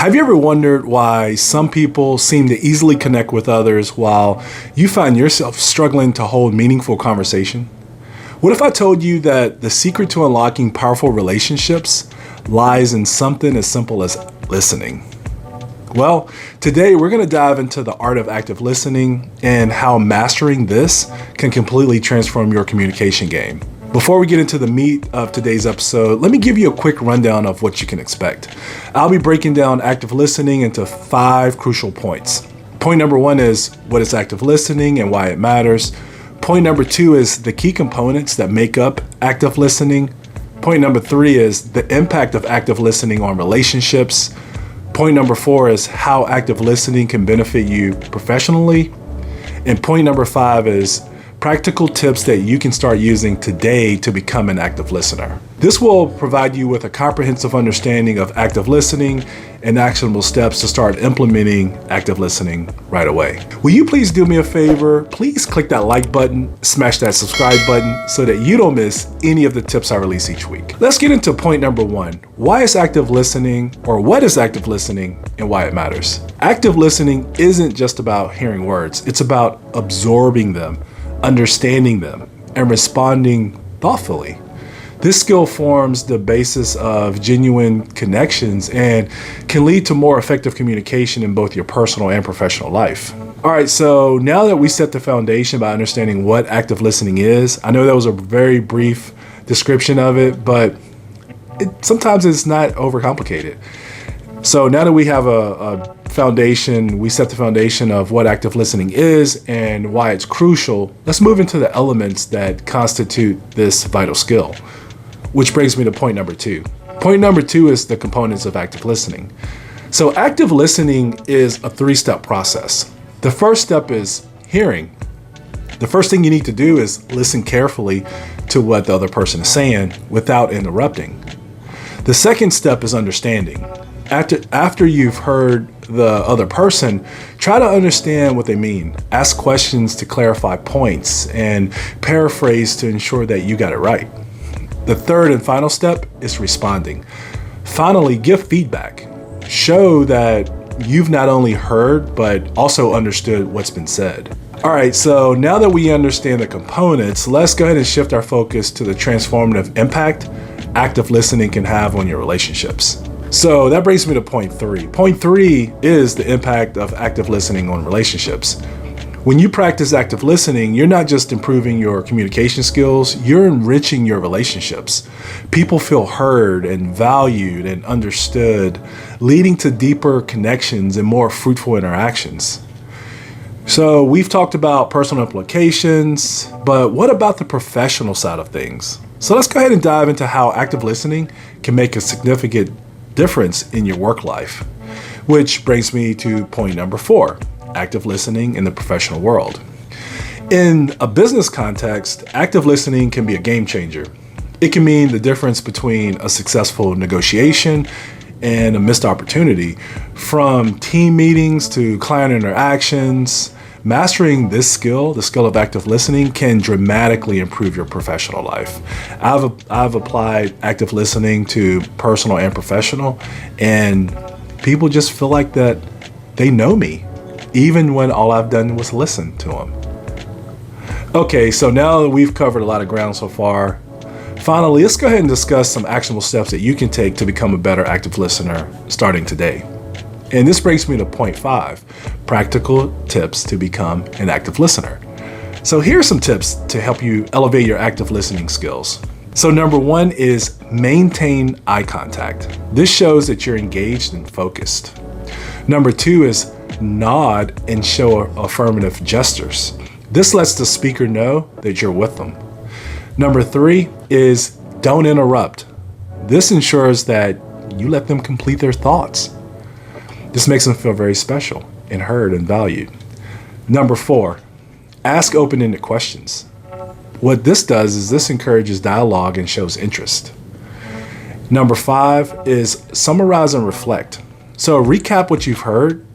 Have you ever wondered why some people seem to easily connect with others while you find yourself struggling to hold meaningful conversation? What if I told you that the secret to unlocking powerful relationships lies in something as simple as listening? Well, today we're going to dive into the art of active listening and how mastering this can completely transform your communication game. Before we get into the meat of today's episode, let me give you a quick rundown of what you can expect. I'll be breaking down active listening into 5 crucial points. Point number 1 is what is active listening and why it matters. Point number 2 is the key components that make up active listening. Point number 3 is the impact of active listening on relationships. Point number 4 is how active listening can benefit you professionally. And point number 5 is practical tips that you can start using today to become an active listener. This will provide you with a comprehensive understanding of active listening and actionable steps to start implementing active listening right away. Will you please do me a favor? Please click that like button, smash that subscribe button so that you don't miss any of the tips I release each week. Let's get into point number 1. Why is active listening, or what is active listening and why it matters? Active listening isn't just about hearing words. It's about absorbing them, understanding them, and responding thoughtfully. This skill forms the basis of genuine connections and can lead to more effective communication in both your personal and professional life. All right, so now that we set the foundation by understanding what active listening is, I know that was a very brief description of it, but sometimes it's not overcomplicated. So now that we have a foundation, we set the foundation of what active listening is and why it's crucial, let's move into the elements that constitute this vital skill, which brings me to point number 2. Point number 2 is the components of active listening. So active listening is a 3-step process. The first step is hearing. The first thing you need to do is listen carefully to what the other person is saying without interrupting. The second step is understanding. After you've heard the other person, try to understand what they mean. Ask questions to clarify points and paraphrase to ensure that you got it right. The third and final step is responding. Finally, give feedback. Show that you've not only heard, but also understood what's been said. All right, so now that we understand the components, let's go ahead and shift our focus to the transformative impact active listening can have on your relationships. So that brings me to point 3. Point 3 is the impact of active listening on relationships. When you practice active listening, you're not just improving your communication skills, you're enriching your relationships. People feel heard and valued and understood, leading to deeper connections and more fruitful interactions. So we've talked about personal implications, but what about the professional side of things? So let's go ahead and dive into how active listening can make a significant difference in your work life, which brings me to point number 4, active listening in the professional world. In a business context, active listening can be a game changer. It can mean the difference between a successful negotiation and a missed opportunity. From team meetings to client interactions, mastering this skill, the skill of active listening, can dramatically improve your professional life. I've applied active listening to personal and professional, and people just feel like that they know me, even when all I've done was listen to them. Okay, so now that we've covered a lot of ground so far, finally, let's go ahead and discuss some actionable steps that you can take to become a better active listener starting today. And this brings me to point 5, practical tips to become an active listener. So here are some tips to help you elevate your active listening skills. So number 1 is maintain eye contact. This shows that you're engaged and focused. Number 2 is nod and show affirmative gestures. This lets the speaker know that you're with them. Number 3 is don't interrupt. This ensures that you let them complete their thoughts. This makes them feel very special and heard and valued. Number 4, ask open-ended questions. What this does is this encourages dialogue and shows interest. Number 5 is summarize and reflect. So recap what you've heard,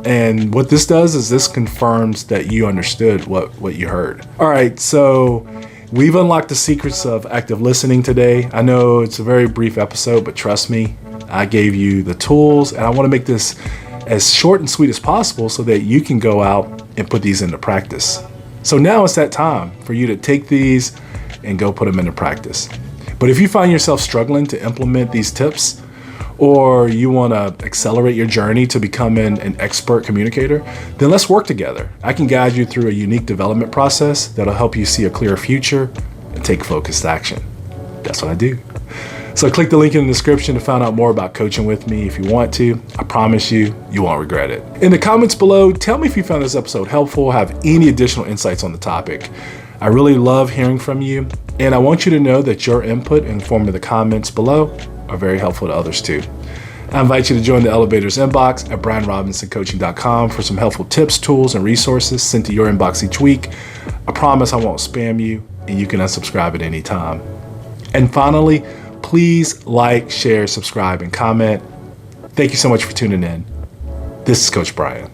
and what this does is this confirms that you understood what you heard. All right, so we've unlocked the secrets of active listening today. I know it's a very brief episode, but trust me, I gave you the tools, and I want to make this as short and sweet as possible so that you can go out and put these into practice. So now it's that time for you to take these and go put them into practice. But if you find yourself struggling to implement these tips, or you want to accelerate your journey to becoming an expert communicator, then let's work together. I can guide you through a unique development process that'll help you see a clear future and take focused action. That's what I do. So click the link in the description to find out more about coaching with me if you want to. I promise you won't regret it. In the comments below, tell me if you found this episode helpful, have any additional insights on the topic. I really love hearing from you, and I want you to know that your input in the form of the comments below are very helpful to others too. I invite you to join the Elevators inbox at brianrobinsoncoaching.com for some helpful tips, tools, and resources sent to your inbox each week. I promise I won't spam you, and you can unsubscribe at any time. And finally, please like, share, subscribe, and comment. Thank you so much for tuning in. This is Coach Brian.